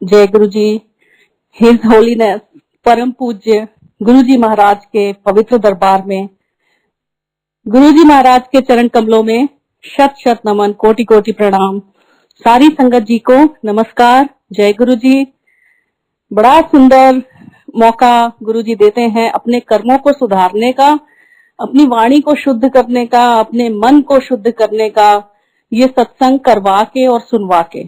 जय गुरु जी। His holiness परम पूज्य गुरु जी महाराज के पवित्र दरबार में गुरु जी महाराज के चरण कमलों में शत शत नमन, कोटि कोटि प्रणाम। सारी संगत जी को नमस्कार। जय गुरु जी। बड़ा सुंदर मौका गुरु जी देते हैं अपने कर्मों को सुधारने का, अपनी वाणी को शुद्ध करने का, अपने मन को शुद्ध करने का, ये सत्संग करवा के और सुनवा के।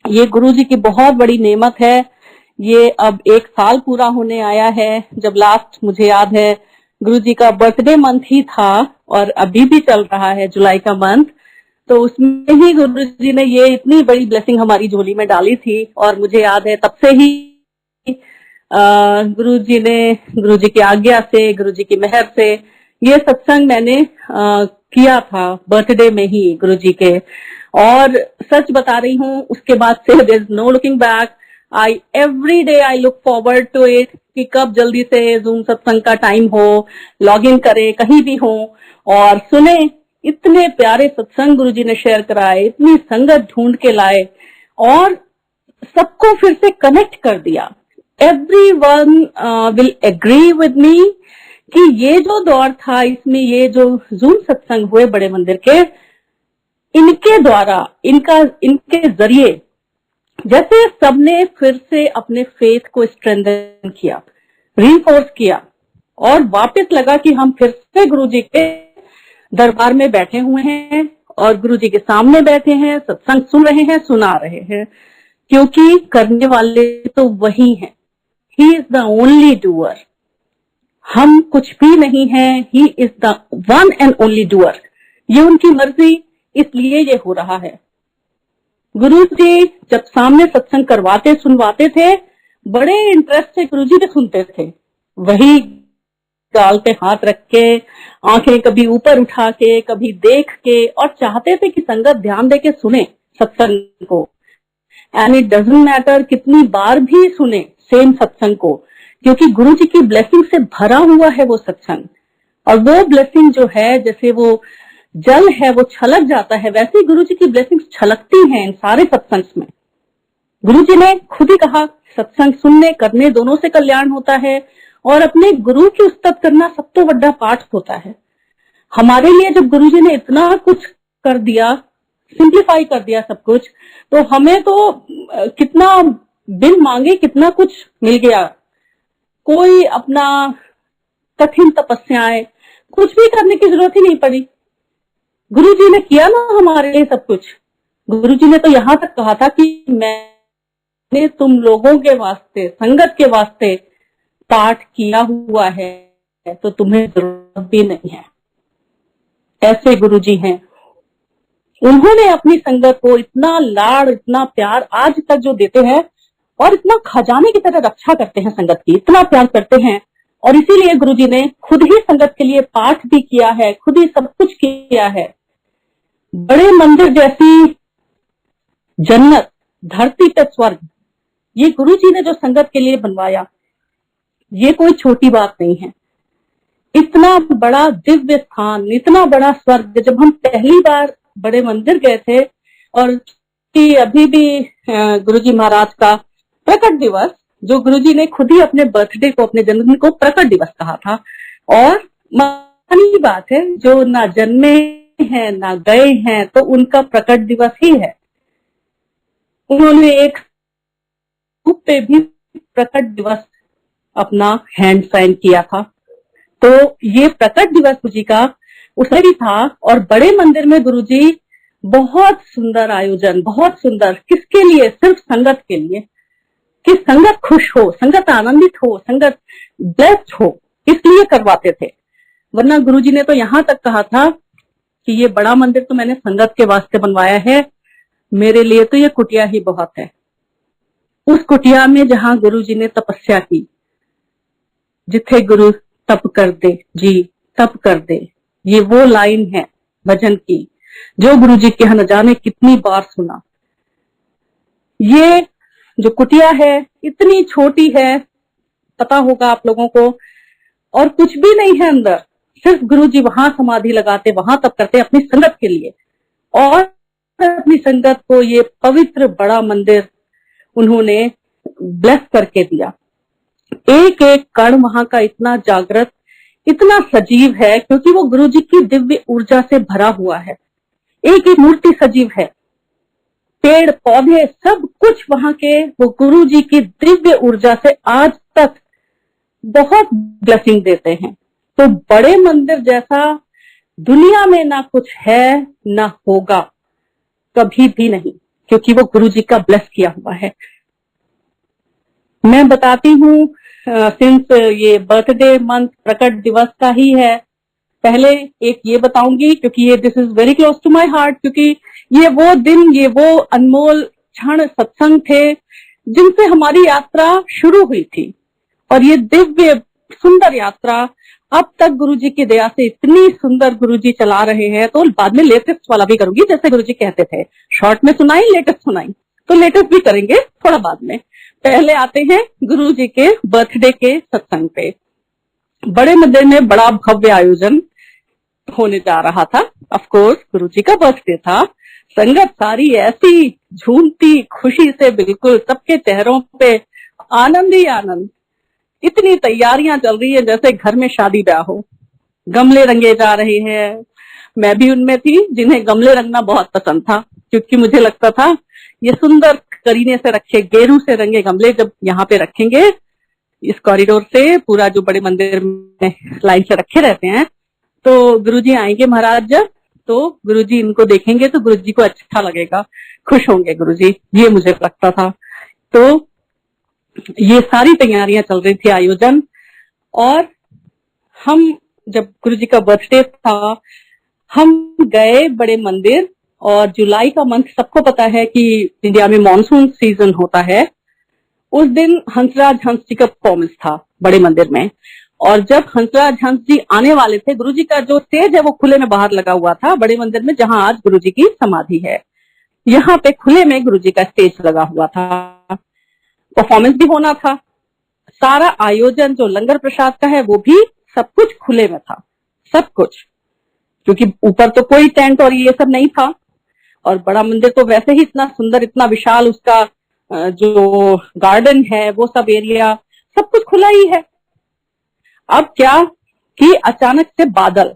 ये गुरु जी की बहुत बड़ी नेमत है। ये अब 1 साल पूरा होने आया है। जब लास्ट मुझे याद है गुरु जी का बर्थडे मंथ ही था और अभी भी चल रहा है जुलाई का मंथ, तो उसमें ही गुरु जी ने ये इतनी बड़ी ब्लेसिंग हमारी झोली में डाली थी। और मुझे याद है तब से ही गुरु जी की आज्ञा से, गुरु जी की मेहर से ये सत्संग मैंने किया था बर्थडे में ही गुरु जी के। और सच बता रही हूँ, उसके बाद से there is no looking back. Every day I look forward to it कि कब जल्दी से जूम सत्संग का टाइम हो, लॉग इन करे, कहीं भी हो और सुने। इतने प्यारे सत्संग गुरु जी ने शेयर कराए, इतनी संगत ढूंढ के लाए और सबको फिर से कनेक्ट कर दिया। Everyone will agree with me कि ये जो दौर था, इसमें ये जो जूम सत्संग हुए बड़े मंदिर के, इनके द्वारा, इनके जरिए जैसे सबने फिर से अपने फेथ को स्ट्रेंथन किया, रीइंफोर्स किया और वापस लगा कि हम फिर से गुरु जी के दरबार में बैठे हुए हैं और गुरु जी के सामने बैठे हैं, सत्संग सुन रहे हैं, सुना रहे हैं, क्योंकि करने वाले तो वही हैं। He is the only doer. हम कुछ भी नहीं है। He is the one and only doer. ये उनकी मर्जी, इसलिए ये हो रहा है। गुरु जी जब सामने सत्संग करवाते, सुनवाते थे, बड़े इंटरेस्ट से गुरु जी भी सुनते थे। वही गाल पे हाथ रख के, आंखें कभी ऊपर उठा के, कभी देख के, और चाहते थे कि संगत ध्यान दे के सुने सत्संग को। एंड इट डजंट मैटर कितनी बार भी सुने सेम सत्संग को, क्योंकि गुरु जी की ब्लेसिंग से भरा हुआ है वो सत्संग। और वो ब्लेसिंग जो है, जैसे वो जल है वो छलक जाता है, वैसे ही गुरु जी की ब्लेसिंग छलकती हैं इन सारे सत्संग में। गुरु जी ने खुद ही कहा, सत्संग सुनने करने दोनों से कल्याण होता है और अपने गुरु की उस्तत करना सब तो बड़ा पाठ होता है। हमारे लिए जब गुरु जी ने इतना कुछ कर दिया, सिंप्लीफाई कर दिया सब कुछ, तो हमें तो कितना बिन मांगे कितना कुछ मिल गया। कोई अपना कठिन तपस्याएं कुछ भी करने की जरूरत ही नहीं पड़ी। गुरु जी ने किया ना हमारे लिए सब कुछ। गुरु जी ने तो यहाँ तक कहा था कि मैंने तुम लोगों के वास्ते, संगत के वास्ते पाठ किया हुआ है, तो तुम्हें जरूरत भी नहीं है। ऐसे गुरु जी हैं। उन्होंने अपनी संगत को इतना लाड़, इतना प्यार आज तक जो देते हैं और इतना खजाने की तरह रक्षा करते हैं संगत की, इतना प्यार करते हैं। और इसीलिए गुरु जी ने खुद ही संगत के लिए पाठ भी किया है, खुद ही सब कुछ किया है। बड़े मंदिर जैसी जन्नत, धरती पे स्वर्ग, ये गुरु जी ने जो संगत के लिए बनवाया, ये कोई छोटी बात नहीं है। इतना बड़ा दिव्य स्थान, इतना बड़ा स्वर्ग। जब हम पहली बार बड़े मंदिर गए थे, और अभी भी गुरु जी महाराज का प्रकट दिवस, जो गुरु जी ने खुद ही अपने बर्थडे को, अपने जन्मदिन को प्रकट दिवस कहा था। और मानी बात है, जो ना जन्मे हैं ना गए हैं, तो उनका प्रकट दिवस ही है। उन्होंने एक रूप पे भी प्रकट दिवस अपना हैंड साइन किया था। तो ये प्रकट दिवस गुरु जी का उसमें भी था। और बड़े मंदिर में गुरु जी बहुत सुंदर आयोजन, बहुत सुंदर, किसके लिए? सिर्फ संगत के लिए, कि संगत खुश हो, संगत आनंदित हो, संगत ब्लेस्ड हो, इसलिए करवाते थे। वरना गुरु जी ने तो यहाँ तक कहा था कि ये बड़ा मंदिर तो मैंने संगत के वास्ते बनवाया है, मेरे लिए तो ये कुटिया ही बहुत है। उस कुटिया में जहां गुरु जी ने तपस्या की, जिथे गुरु तप कर दे जी, तप कर दे, ये वो लाइन है भजन की जो गुरु जी के यहाँ न जाने कितनी बार सुना। ये जो कुटिया है इतनी छोटी है, पता होगा आप लोगों को, और कुछ भी नहीं है अंदर। सिर्फ गुरु जी वहां समाधि लगाते, वहां तप करते अपनी संगत के लिए, और अपनी संगत को ये पवित्र बड़ा मंदिर उन्होंने ब्लेस करके दिया। एक एक कण वहां का इतना जागृत, इतना सजीव है, क्योंकि वो गुरु जी की दिव्य ऊर्जा से भरा हुआ है। एक एक मूर्ति सजीव है, पेड़ पौधे सब कुछ वहां के वो गुरु जी की दिव्य ऊर्जा से आज तक बहुत ब्लेसिंग देते हैं। तो बड़े मंदिर जैसा दुनिया में ना कुछ है ना होगा, कभी भी नहीं, क्योंकि वो गुरु जी का ब्लेस किया हुआ है। मैं बताती हूँ, सिंस ये बर्थडे मंथ प्रकट दिवस का ही है, पहले एक ये बताऊंगी क्योंकि ये this is very close to my heart, क्योंकि ये वो दिन, ये वो अनमोल क्षण सत्संग थे जिनसे हमारी यात्रा शुरू हुई थी। और ये दिव्य सुंदर यात्रा अब तक गुरुजी की दया से इतनी सुंदर गुरुजी चला रहे हैं। तो बाद में लेटेस्ट वाला भी करूंगी, जैसे गुरुजी कहते थे शॉर्ट में सुनाई लेटेस्ट सुनाई, तो लेटेस्ट भी करेंगे थोड़ा बाद में। पहले आते हैं गुरुजी के बर्थडे के सत्संग पे। बड़े मंदिर में बड़ा भव्य आयोजन होने जा रहा था। ऑफ कोर्स गुरुजी का बर्थडे था, संगत सारी ऐसी झूमती खुशी से, बिल्कुल सबके चेहरों पे आनंद ही आनंद। इतनी तैयारियां चल रही है जैसे घर में शादी ब्याह हो। गमले रंगे जा रहे हैं, मैं भी उनमें थी जिन्हें गमले रंगना बहुत पसंद था, क्योंकि मुझे लगता था ये सुंदर करीने से रखे गेरू से रंगे गमले जब यहाँ पे रखेंगे इस कॉरिडोर से, पूरा जो बड़े मंदिर में लाइन से रखे रहते हैं, तो गुरुजी आएंगे महाराज जब, तो गुरुजी इनको देखेंगे तो गुरुजी को अच्छा लगेगा, खुश होंगे गुरुजी, ये मुझे लगता था। तो ये सारी तैयारियां चल रही थी, आयोजन। और हम जब गुरुजी का बर्थडे था, हम गए बड़े मंदिर, और जुलाई का मंथ सबको पता है कि इंडिया में मॉनसून सीजन होता है। उस दिन हंसराज हंस जी का परफॉर्मेंस था बड़े मंदिर में, और जब हंसराज हंस जी आने वाले थे, गुरुजी का जो स्टेज है वो खुले में बाहर लगा हुआ था बड़े मंदिर में, जहां आज गुरुजी की समाधि है। यहाँ पे खुले में गुरुजी का स्टेज लगा हुआ था, परफॉर्मेंस भी होना था, सारा आयोजन जो लंगर प्रसाद का है वो भी सब कुछ खुले में था, सब कुछ, क्योंकि ऊपर तो कोई टेंट और ये सब नहीं था। और बड़ा मंदिर तो वैसे ही इतना सुंदर, इतना विशाल, उसका जो गार्डन है वो सब एरिया सब कुछ खुला ही है। अब क्या कि अचानक से बादल,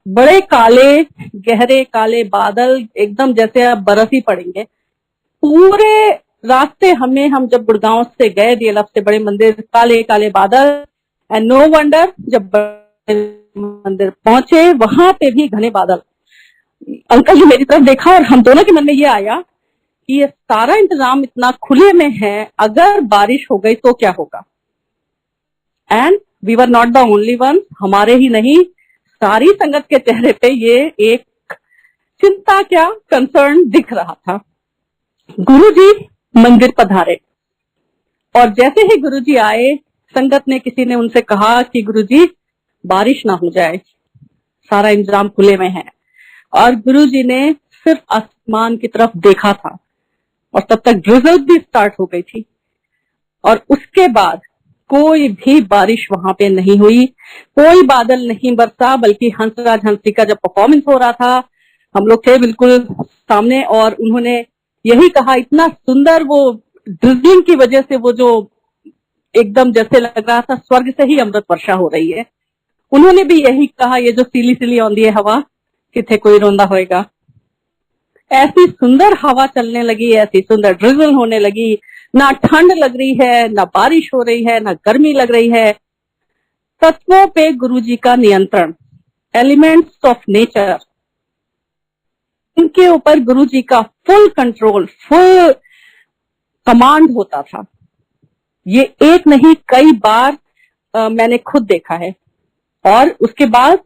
बड़े काले गहरे काले बादल, एकदम जैसे अब बरस ही पड़ेंगे पूरे रास्ते हमें। हम जब गुड़गांव से गए डीएलएफ से बड़े मंदिर, काले काले बादल, एंड नो वंडर जब बड़े मंदिर पहुंचे वहां पे भी घने बादल। अंकल जी मेरी तरफ देखा और हम दोनों के मन में ये आया कि ये सारा इंतजाम इतना खुले में है, अगर बारिश हो गई तो क्या होगा। And we were not the only one, हमारे ही नहीं सारी संगत के चेहरे पे ये एक चिंता, क्या कंसर्न दिख रहा था। गुरुजी मंदिर पधारे, और जैसे ही गुरुजी आए, संगत ने किसी ने उनसे कहा कि गुरुजी बारिश ना हो जाए, सारा इंतजाम खुले में है। और गुरुजी ने सिर्फ आसमान की तरफ देखा था, और तब तक ड्रिजल भी स्टार्ट हो गई थी, और उसके बाद कोई भी बारिश वहां पे नहीं हुई, कोई बादल नहीं बरसा, बल्कि हंसराज हंसी का जब परफॉर्मेंस हो रहा था, हम लोग थे बिल्कुल सामने, और उन्होंने यही कहा, इतना सुंदर, वो ड्रिजलिंग की वजह से वो जो एकदम जैसे लग रहा था स्वर्ग से ही अमृत वर्षा हो रही है। उन्होंने भी यही कहा, ये जो सीली सीली आंधी है हवा, किथे कोई रोंदा होएगा। ऐसी सुंदर हवा चलने लगी, ऐसी सुंदर ड्रिजल होने लगी, ना ठंड लग रही है, ना बारिश हो रही है, ना गर्मी लग रही है। तत्वों पे गुरुजी का नियंत्रण, एलिमेंट्स ऑफ नेचर, इनके ऊपर गुरुजी का फुल कंट्रोल, फुल कमांड होता था। ये एक नहीं कई बार मैंने खुद देखा है। और उसके बाद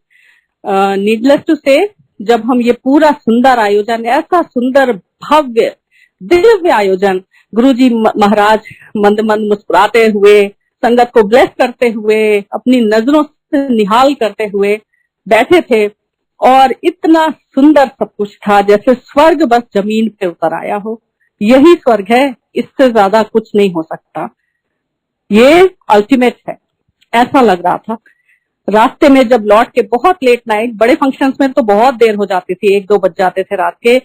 नीडलेस टू से, जब हम ये पूरा सुंदर आयोजन, ऐसा सुंदर भव्य दिव्य आयोजन, गुरुजी महाराज मंद मंद मुस्कुराते हुए, संगत को ब्लेस करते हुए, अपनी नजरों से निहाल करते हुए बैठे थे, और इतना सुंदर सब कुछ था जैसे स्वर्ग बस जमीन पे उतर आया हो। यही स्वर्ग है, इससे ज्यादा कुछ नहीं हो सकता, ये अल्टीमेट है, ऐसा लग रहा था। रास्ते में जब लौट के, बहुत लेट नाइट, बड़े फंक्शंस में तो बहुत देर हो जाती थी, 1-2 बज जाते थे रात के,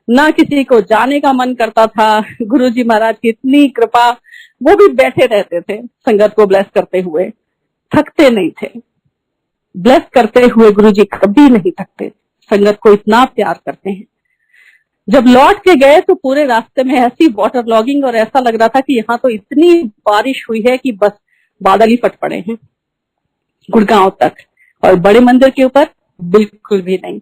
ना किसी को जाने का मन करता था। गुरुजी महाराज की इतनी कृपा, वो भी बैठे रहते थे संगत को ब्लेस करते हुए, थकते नहीं थे। ब्लेस करते हुए गुरुजी कभी नहीं थकते, संगत को इतना प्यार करते हैं। जब लौट के गए तो पूरे रास्ते में ऐसी वाटर लॉगिंग और ऐसा लग रहा था कि यहाँ तो इतनी बारिश हुई है कि बस बादल ही फट पड़े हैं गुड़गांव तक, और बड़े मंदिर के ऊपर बिल्कुल भी नहीं।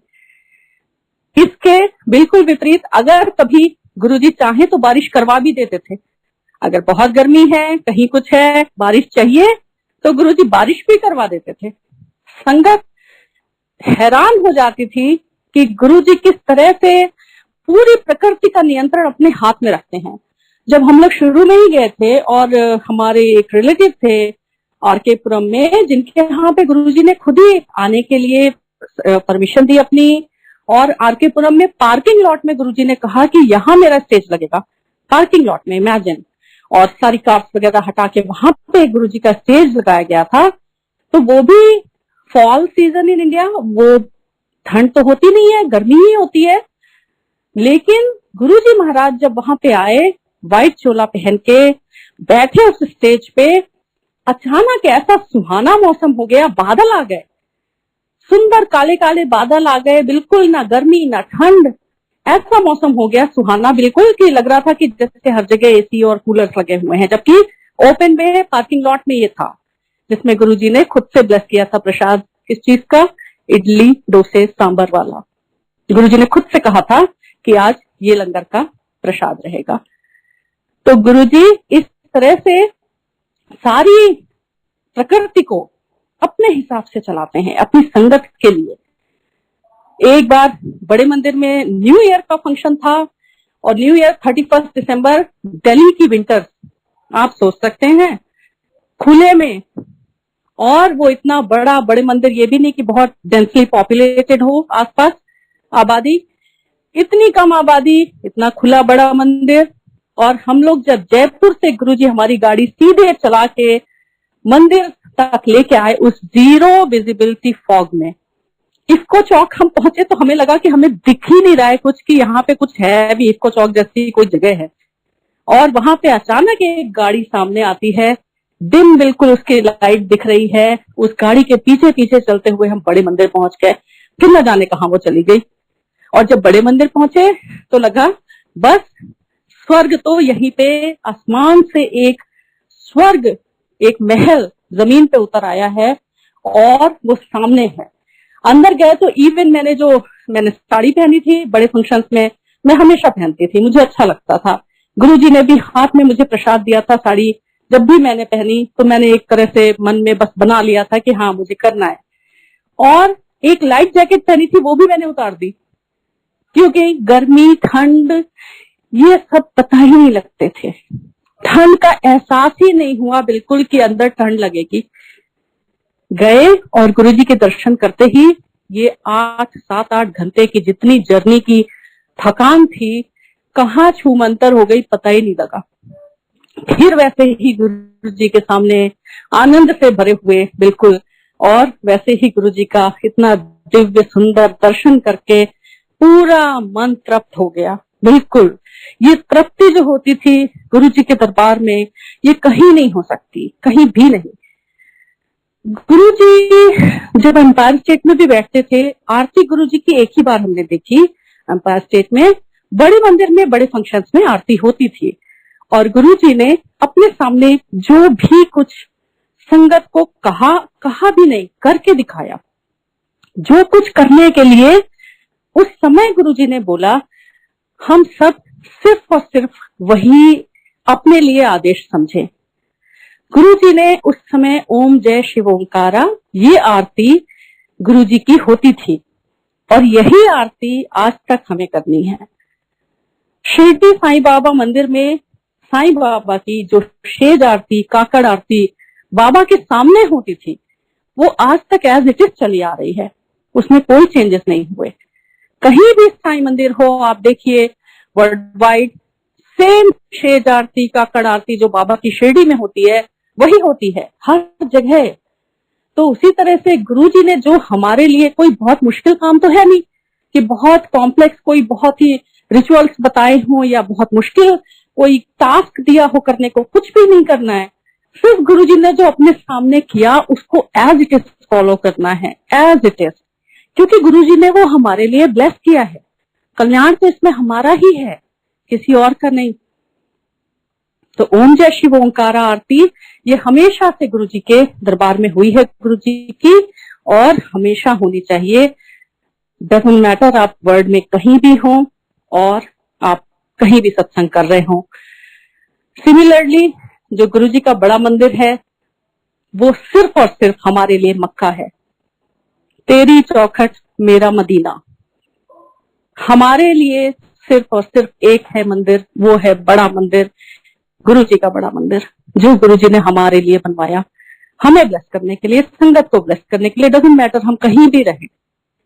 इसके बिल्कुल विपरीत, अगर कभी गुरुजी चाहे तो बारिश करवा भी देते थे। अगर बहुत गर्मी है, कहीं कुछ है, बारिश चाहिए, तो गुरुजी बारिश भी करवा देते थे। संगत हैरान हो जाती थी कि गुरुजी किस तरह से पूरी प्रकृति का नियंत्रण अपने हाथ में रखते हैं। जब हम लोग शुरू में ही गए थे और हमारे एक रिलेटिव थे आरके पुरम में, जिनके यहाँ पे गुरुजी ने खुद ही आने के लिए परमिशन दी अपनी, और आरके पुरम में पार्किंग लॉट में गुरुजी ने कहा कि यहाँ मेरा स्टेज लगेगा, पार्किंग लॉट में, इमेजिन। और सारी कार्स वगैरह हटा के वहां पे गुरुजी का स्टेज लगाया गया था। तो वो भी फॉल सीजन इन इंडिया, वो ठंड तो होती नहीं है, गर्मी ही होती है, लेकिन गुरुजी महाराज जब वहां पे आए, व्हाइट चोला पहन के बैठे उस स्टेज पे, अचानक ऐसा सुहाना मौसम हो गया, बादल आ गए, सुंदर काले काले बादल आ गए, बिल्कुल ना गर्मी ना ठंड, ऐसा मौसम हो गया सुहाना बिल्कुल, कि लग रहा था कि जैसे हर जगह एसी और कूलर्स लगे हुए हैं। जबकि ओपन में पार्किंग लॉट में ये था, जिसमें गुरुजी ने खुद से ब्लेस किया था प्रसाद। किस चीज का? इडली डोसे सांबर वाला। गुरुजी ने खुद से कहा था कि आज ये लंगर का प्रसाद रहेगा। तो गुरुजी इस तरह से सारी प्रकृति को अपने हिसाब से चलाते हैं, अपनी संगत के लिए। एक बार बड़े मंदिर में न्यू ईयर का फंक्शन था, और न्यू ईयर 31 दिसंबर, दिल्ली की विंटर, आप सोच सकते हैं, खुले में, और वो इतना बड़ा बड़े मंदिर, ये भी नहीं कि बहुत डेंसली पॉपुलेटेड हो आसपास आबादी, इतनी कम आबादी, इतना खुला बड़ा मंदिर। और हम लोग जब जयपुर से गुरुजी हमारी गाड़ी सीधे चला के मंदिर तक लेके आए, उस जीरो विजिबिलिटी फॉग में, इफ्को चौक हम पहुंचे तो हमें लगा कि हमें दिख ही नहीं रहा है कुछ, कि यहाँ पे कुछ है भी, इफ्को चौक जैसी कोई जगह है। और वहां पे अचानक एक गाड़ी सामने आती है, डिम बिल्कुल उसकी लाइट दिख रही है, उस गाड़ी के पीछे पीछे चलते हुए हम बड़े मंदिर पहुंच गए। फिर न जाने कहां वो चली गई। और जब बड़े मंदिर पहुंचे तो लगा बस स्वर्ग तो यहीं पे, आसमान से एक स्वर्ग, एक महल जमीन पे उतर आया है, और वो सामने है। अंदर गए तो इवन मैंने साड़ी पहनी थी बड़े फंक्शंस में, मैं हमेशा पहनती थी, मुझे अच्छा लगता था। गुरुजी ने भी हाथ में मुझे प्रसाद दिया था साड़ी, जब भी मैंने पहनी तो मैंने एक तरह से मन में बस बना लिया था कि हाँ मुझे करना है। और एक लाइट जैकेट पहनी थी, वो भी मैंने उतार दी, क्योंकि गर्मी ठंड ये सब पता ही नहीं लगते थे, ठंड का एहसास ही नहीं हुआ बिल्कुल कि अंदर ठंड लगेगी। गए और गुरुजी के दर्शन करते ही ये 8-7-8 घंटे की जितनी जर्नी की थकान थी, कहाँ छूमंतर हो गई पता ही नहीं लगा। फिर वैसे ही गुरुजी के सामने आनंद से भरे हुए बिल्कुल, और वैसे ही गुरुजी का इतना दिव्य सुंदर दर्शन करके पूरा मन तृप्त हो गया बिल्कुल। ये तृप्ति जो होती थी गुरुजी के दरबार में, ये कहीं नहीं हो सकती, कहीं भी नहीं। गुरुजी जब एम्पायर स्टेट में भी बैठते थे, आरती गुरुजी की एक ही बार हमने देखी एम्पायर स्टेट में, बड़े मंदिर में बड़े फंक्शंस में आरती होती थी, और गुरुजी ने अपने सामने जो भी कुछ संगत को कहा भी नहीं, करके दिखाया। जो कुछ करने के लिए उस समय गुरुजी ने बोला, हम सब सिर्फ और सिर्फ वही अपने लिए आदेश समझे। गुरुजी ने उस समय ओम जय शिव ओंकारा, ये आरती गुरुजी की होती थी, और यही आरती आज तक हमें करनी है। शिरडी साईं बाबा मंदिर में साईं बाबा की जो शेज आरती, काकड़ आरती बाबा के सामने होती थी, वो आज तक एज इट इज चली आ रही है, उसमें कोई चेंजेस नहीं हुए। कहीं भी साईं मंदिर हो आप देखिए, वर्ल्ड वाइड सेम शेज आरती, काकड़ आरती जो बाबा की शिरडी में होती है वही होती है हर जगह। तो उसी तरह से गुरुजी ने जो हमारे लिए, कोई बहुत मुश्किल काम तो है नहीं कि बहुत कॉम्प्लेक्स, कोई बहुत ही रिचुअल्स बताए हों या बहुत मुश्किल कोई टास्क दिया हो करने को, कुछ भी नहीं करना है। सिर्फ गुरुजी ने जो अपने सामने किया उसको एज इट इज फॉलो करना है, एज इट इज, क्योंकि गुरुजी ने वो हमारे लिए ब्लेस किया है। कल्याण तो इसमें हमारा ही है, किसी और का नहीं। तो ओम जय शिव ओंकारा आरती ये हमेशा से गुरुजी के दरबार में हुई है गुरुजी की, और हमेशा होनी चाहिए। डजंट मैटर आप वर्ल्ड में कहीं भी हो और आप कहीं भी सत्संग कर रहे हो। सिमिलरली जो गुरुजी का बड़ा मंदिर है वो सिर्फ और सिर्फ हमारे लिए मक्का है। तेरी चौखट मेरा मदीना, हमारे लिए सिर्फ और सिर्फ एक है मंदिर, वो है बड़ा मंदिर, गुरुजी का बड़ा मंदिर, जो गुरुजी ने हमारे लिए बनवाया, हमें ब्लेस करने के लिए, संगत को ब्लेस करने के लिए। डजंट मैटर हम कहीं भी रहें,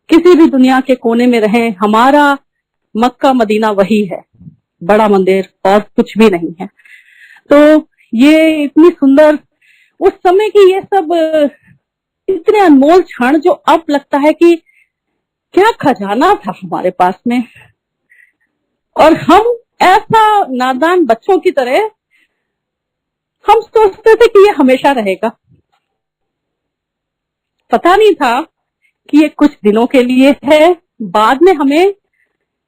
किसी भी दुनिया के कोने में रहें, हमारा मक्का मदीना वही है, बड़ा मंदिर, और कुछ भी नहीं है। तो ये इतनी सुंदर उस समय की ये सब इतने अनमोल क्षण जो अब लगता है कि क्या खजाना था हमारे पास में, और हम ऐसा नादान बच्चों की तरह हम सोचते थे कि ये हमेशा रहेगा। पता नहीं था कि ये कुछ दिनों के लिए है, बाद में हमें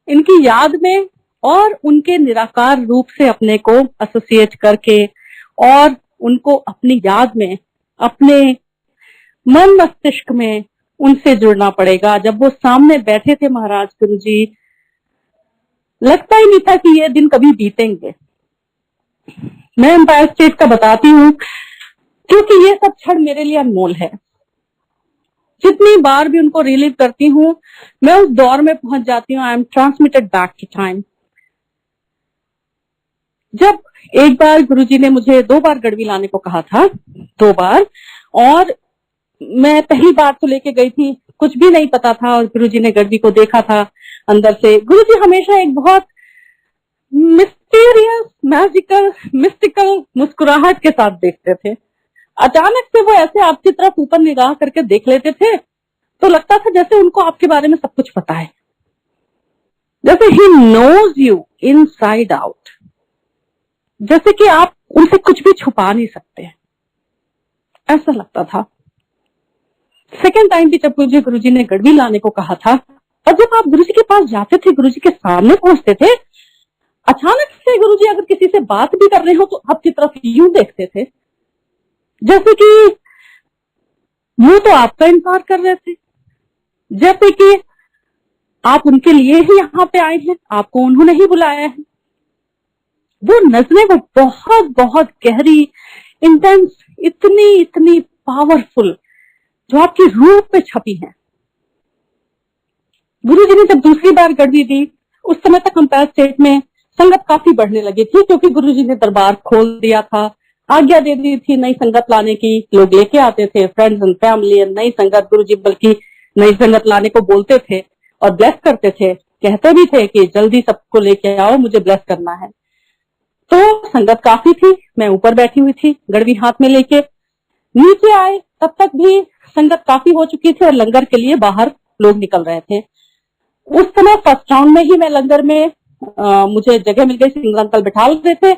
इनकी याद में और उनके निराकार रूप से अपने को एसोसिएट करके और उनको अपनी याद में, अपने मन मस्तिष्क में उनसे जुड़ना पड़ेगा। जब वो सामने बैठे थे महाराज गुरुजी, लगता ही नहीं था कि ये दिन कभी बीतेंगे। मैं एम्पायर स्टेट का बताती हूँ क्योंकि ये सब क्षण मेरे लिए अनमोल है। जितनी बार भी उनको रिलीव करती हूँ मैं उस दौर में पहुंच जाती हूँ। I am transmitted back to time. जब एक बार गुरुजी ने मुझे 2 बार गड़वी लाने को कहा था, 2 बार, और मैं पहली बार तो लेके गई थी, कुछ भी नहीं पता था, और गुरुजी ने गड़वी को देखा था अंदर से। गुरुजी हमेशा एक बहुत मिस्टीरियस, मैजिकल, मिस्टिकल मुस्कुराहट के साथ देखते थे। अचानक से वो ऐसे आपकी तरफ ऊपर निगाह करके देख लेते थे तो लगता था जैसे उनको आपके बारे में सब कुछ पता है, जैसे ही नोज यू इनसाइड आउट, जैसे कि आप उनसे कुछ भी छुपा नहीं सकते, ऐसा लगता था। सेकेंड टाइम भी जब मुझे गुरुजी ने गड़वी लाने को कहा था, और जब आप गुरुजी के पास जाते थे, गुरुजी के सामने पहुंचते थे, अचानक से गुरुजी अगर किसी से बात भी कर रहे हो तो आपकी तरफ यूं देखते थे जैसे कि वो तो आपका इंतजार कर रहे थे, जैसे कि आप उनके लिए ही यहाँ पे आए हैं, आपको उन्होंने ही बुलाया है। वो नजरें वो बहुत बहुत गहरी, इंटेंस, इतनी इतनी पावरफुल, जो आपकी रूह पे छपी है। गुरुजी ने जब दूसरी बार गड़वी दी, उस समय तक एम्पायर स्टेट में संगत काफी बढ़ने लगी थी, क्योंकि गुरुजी ने दरबार खोल दिया था, आज्ञा दे दी थी नई संगत लाने की। लोग लेके आते थे, फ्रेंड्स एंड फैमिली, नई संगत। गुरुजी बल्कि नई संगत लाने को बोलते थे और ब्लेस करते थे, कहते भी थे कि जल्दी सबको लेके आओ, मुझे ब्लेस करना है। तो संगत काफी थी, मैं ऊपर बैठी हुई थी गड़वी हाथ में लेके। नीचे आए तब तक भी संगत काफी हो चुकी थी और लंगर के लिए बाहर लोग निकल रहे थे। उस समय फर्स्ट राउंड में ही मैं लंगर में मुझे जगह मिल गई, सिंगर अंकल बिठा रहे थे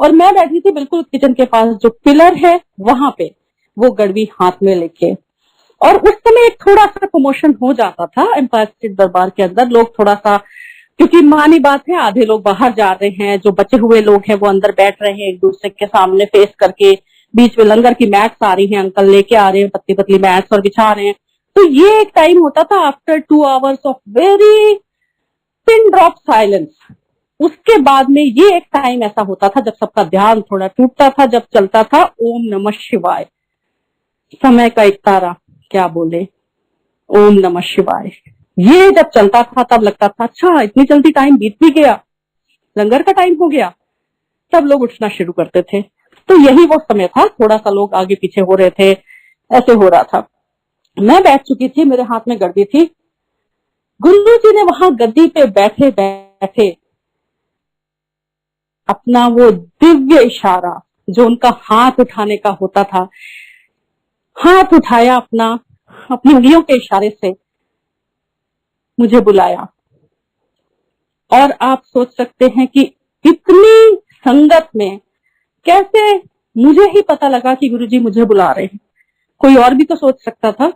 और मैं बैठी थी बिल्कुल किचन के पास, जो पिलर है वहां पे, वो गड़वी हाथ में लेके। और उस समय एक थोड़ा सा प्रमोशन हो जाता था एम्पायर स्टेट दरबार के अंदर। लोग थोड़ा सा, क्योंकि मानी बात है, आधे लोग बाहर जा रहे हैं, जो बचे हुए लोग हैं वो अंदर बैठ रहे हैं एक दूसरे के सामने फेस करके। बीच में लंगर की मैट्स आ रही हैं, अंकल लेके आ रहे हैं पतली पतली मैट्स और बिछा रहे हैं। तो ये एक टाइम होता था after 2 hours of very pin drop silence. उसके बाद में ये एक टाइम ऐसा होता था जब सबका ध्यान थोड़ा टूटता था, जब चलता था ओम नमः शिवाय। समय का एक तारा क्या बोले, ओम नमः शिवाय। ये जब चलता था तब लगता था अच्छा इतनी जल्दी टाइम बीत भी गया, लंगर का टाइम हो गया। तब लोग उठना शुरू करते थे। तो यही वो समय था, थोड़ा सा लोग आगे पीछे हो रहे थे, ऐसे हो रहा था। मैं बैठ चुकी थी, मेरे हाथ में गड़वी थी। गुरु जी ने वहां गद्दी पे बैठे बैठे अपना वो दिव्य इशारा, जो उनका हाथ उठाने का होता था, हाथ उठाया अपना, अपनी उंगलियों के इशारे से मुझे बुलाया। और आप सोच सकते हैं कि इतनी संगत में कैसे मुझे ही पता लगा कि गुरुजी मुझे बुला रहे हैं। कोई और भी तो सोच सकता था।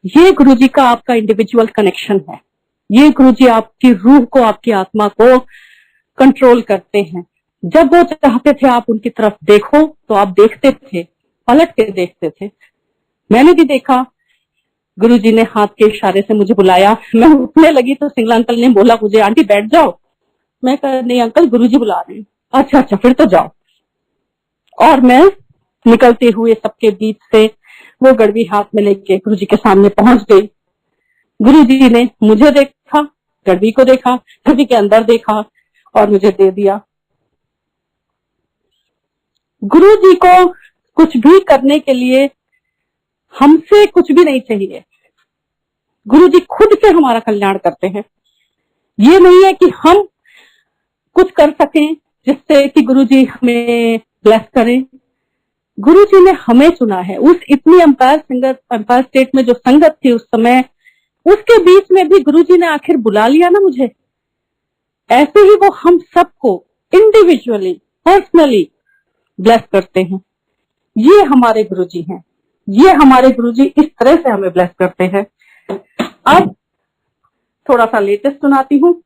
ये गुरुजी का आपका इंडिविजुअल कनेक्शन है। ये गुरुजी आपकी रूह को, आपकी आत्मा को कंट्रोल करते हैं। जब वो चाहते थे आप उनकी तरफ देखो तो आप देखते थे, पलट के देखते थे। मैंने भी देखा, गुरुजी ने हाथ के इशारे से मुझे बुलाया। मैं उठने लगी तो सिंगला अंकल ने बोला मुझे, आंटी बैठ जाओ। मैं कहा नहीं अंकल, गुरुजी बुला रहे हैं। अच्छा अच्छा, फिर तो जाओ। और मैं निकलते हुए सबके बीच से वो गड़वी हाथ में लेके गुरुजी के सामने पहुंच गई। गुरुजी ने मुझे देखा, गड़वी को देखा, गड़वी के अंदर देखा और मुझे दे दिया। गुरुजी को कुछ भी करने के लिए हमसे कुछ भी नहीं चाहिए। गुरुजी खुद से हमारा कल्याण करते हैं। ये नहीं है कि हम कुछ कर सकें जिससे कि गुरुजी हमें ब्लेस करें। गुरुजी ने हमें चुना है। उस इतनी एम्पायर स्टेट में जो संगत थी उस समय, उसके बीच में भी गुरुजी ने आखिर बुला लिया ना मुझे। ऐसे ही वो हम सबको इंडिविजुअली, पर्सनली ब्लेस करते हैं। ये हमारे गुरुजी हैं। ये हमारे गुरुजी इस तरह से हमें ब्लेस करते हैं। अब थोड़ा सा लेटेस्ट सुनाती हूँ।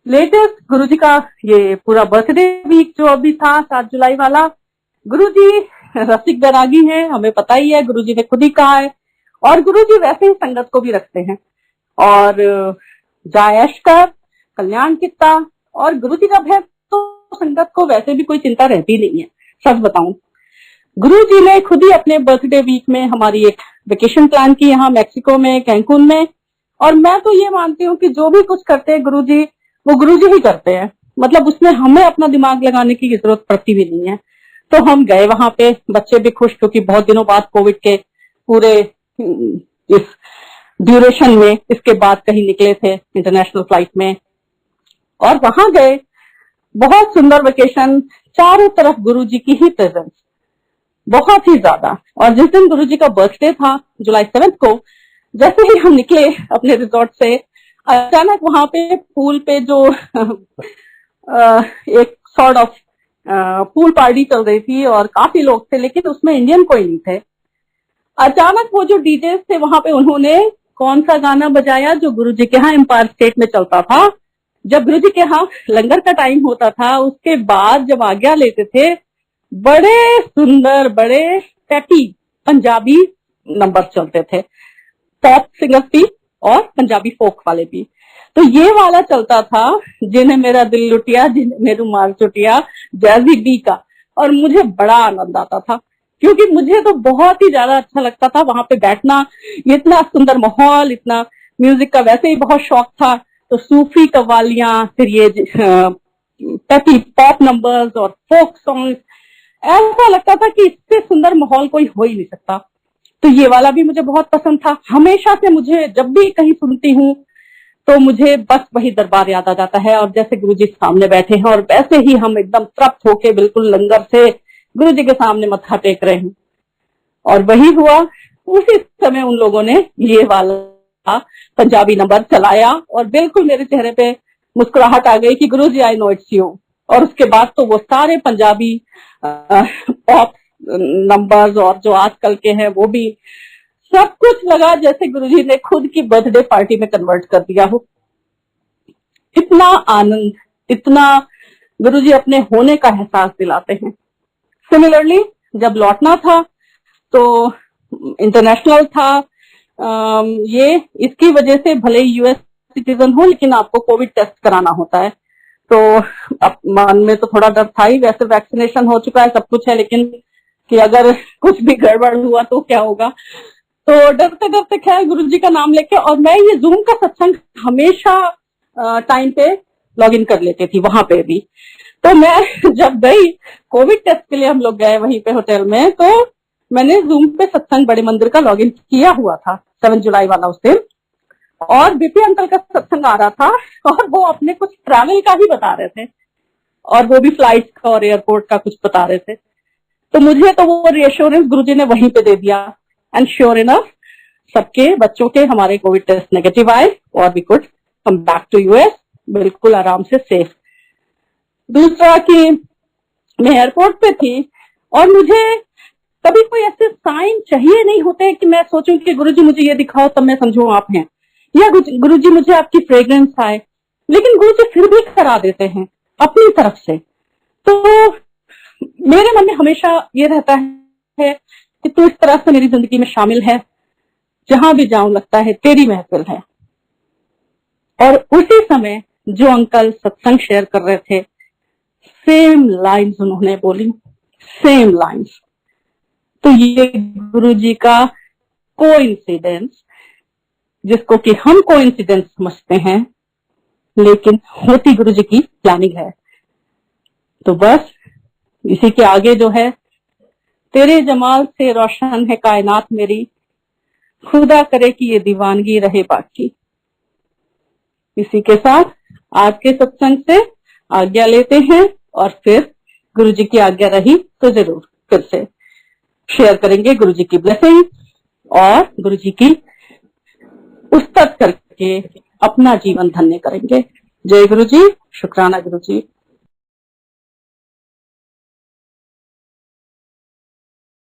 लेटेस्ट गुरुजी का ये पूरा बर्थडे वीक जो अभी था 7 जुलाई वाला, गुरुजी रसिक बैरागी हैं, हमें पता ही है, गुरुजी ने खुद ही कहा है। और गुरुजी वैसे ही संगत को भी रखते हैं। और जायश कर, कल्याण कितना, और गुरुजी जब है तो संगत को वैसे भी कोई चिंता रहती नहीं है। सच बताऊं, गुरुजी ने खुद ही अपने बर्थडे वीक में हमारी एक वेकेशन प्लान की यहाँ मैक्सिको में, कैंकून में। और मैं तो ये मानती हूँ कि जो भी कुछ करते हैं गुरुजी, वो गुरुजी ही करते हैं। मतलब उसमें हमें अपना दिमाग लगाने की जरूरत पड़ती भी नहीं है। तो हम गए वहां पे, बच्चे भी खुश, क्योंकि बहुत दिनों बाद कोविड के पूरे इस ड्यूरेशन में इसके बाद कहीं निकले थे इंटरनेशनल फ्लाइट में, और वहां गए। बहुत सुंदर वेकेशन, चारों तरफ गुरुजी की ही प्रेजेंस, बहुत ही ज्यादा। और जिस दिन गुरुजी का बर्थडे था जुलाई 7 को, जैसे ही हम निकले अपने रिजॉर्ट से, अचानक वहां पे पूल पे जो एक सॉर्ट ऑफ पूल पार्टी चल रही थी और काफी लोग थे, लेकिन उसमें इंडियन कोई नहीं थे। अचानक वो जो डीजेस थे वहां पे, उन्होंने कौन सा गाना बजाया जो गुरुजी के यहाँ एम्पायर स्टेट में चलता था। जब गुरुजी के यहाँ लंगर का टाइम होता था, उसके बाद जब आज्ञा लेते थे, बड़े सुंदर, बड़े पैटी पंजाबी नंबर चलते थे। पॉप सिंगर्स भी और पंजाबी फोक वाले भी। तो ये वाला चलता था, जिन्हें मेरा दिल लुटिया, जिन्हें मेरू मार चुटिया, जैजी बी का। और मुझे बड़ा आनंद आता था, क्योंकि मुझे तो बहुत ही ज्यादा अच्छा लगता था वहां पे बैठना। इतना सुंदर माहौल, इतना म्यूजिक का वैसे ही बहुत शौक था, तो सूफी कव्वालियां, फिर ये पैटी पॉप नंबर्स और फोक सॉन्ग्स, ऐसा लगता था कि इससे सुंदर माहौल कोई हो ही नहीं सकता। तो ये वाला भी मुझे बहुत पसंद था। हमेशा से मुझे जब भी कहीं सुनती हूँ तो मुझे बस वही दरबार याद आ जाता है, और जैसे गुरुजी सामने बैठे हैं और वैसे ही हम एकदम तृप्त होके बिल्कुल लंगर से गुरुजी के सामने मत्था टेक रहे हैं। और वही हुआ। उसी समय उन लोगों ने ये वाला पंजाबी नंबर चलाया और बिल्कुल मेरे चेहरे पे मुस्कुराहट आ गई कि गुरुजी आई नो इट्स यू। और उसके बाद तो वो सारे पंजाबी पॉप नंबर्स और जो आजकल के हैं वो भी, सब कुछ लगा जैसे गुरुजी ने खुद की बर्थडे पार्टी में कन्वर्ट कर दिया हो। इतना आनंद, इतना गुरुजी अपने होने का एहसास दिलाते हैं। सिमिलरली जब लौटना था तो इंटरनेशनल था, ये इसकी वजह से भले ही यूएस सिटीजन हो, लेकिन आपको कोविड टेस्ट कराना होता है। तो अब मन में तो थोड़ा डर था ही, वैसे वैक्सीनेशन हो चुका है, सब कुछ है, लेकिन कि अगर कुछ भी गड़बड़ हुआ तो क्या होगा। तो डरते डरते खैर गुरुजी का नाम लेके, और मैं ये जूम का सत्संग हमेशा टाइम पे लॉग इन कर लेती थी वहां पे भी। तो मैं जब गई कोविड टेस्ट के लिए, हम लोग गए वहीं पे होटल में, तो मैंने जूम पे सत्संग बड़े मंदिर का लॉग इन किया हुआ था 7 जुलाई वाला उस दिन। और बीपी अंकल का सत्संग आ रहा था और वो अपने कुछ ट्रैवल का ही बता रहे थे, और वो भी फ्लाइट का और एयरपोर्ट का कुछ बता रहे थे। तो मुझे तो वो रिएश्योरेंस गुरुजी ने वहीं पे दे दिया। एंड श्योर इनफ सबके बच्चों के हमारे कोविड टेस्ट नेगेटिव आए और we could come back to US बिल्कुल आराम से सेफ। दूसरा कि मैं एयरपोर्ट पे थी और मुझे कभी कोई ऐसे साइन चाहिए नहीं होते कि मैं सोचूं कि गुरुजी मुझे ये दिखाओ तब मैं समझूं आप हैं, या गुरुजी मुझे आपकी फ्रेग्रेंस आए, लेकिन गुरुजी फिर भी करा देते हैं अपनी तरफ से। तो मेरे मन में हमेशा ये रहता है कि तू इस तरह से मेरी जिंदगी में शामिल है, जहां भी जाऊं लगता है तेरी महफिल है। और उसी समय जो अंकल सत्संग शेयर कर रहे थे, सेम लाइंस उन्होंने बोली, सेम लाइंस। तो ये गुरुजी का कोइंसिडेंस, जिसको कि हम कोइंसिडेंस समझते हैं, लेकिन होती गुरुजी की प्लानिंग है। तो बस इसी के आगे जो है, तेरे जमाल से रोशन है कायनात मेरी, खुदा करे कि ये दीवानगी रहे बाकी। इसी के साथ आज के सत्संग से आज्ञा लेते हैं, और फिर गुरुजी की आज्ञा रही तो जरूर फिर से शेयर करेंगे गुरुजी की ब्लेसिंग और गुरुजी की उस्तत करके अपना जीवन धन्य करेंगे। जय गुरुजी, शुक्राना गुरुजी।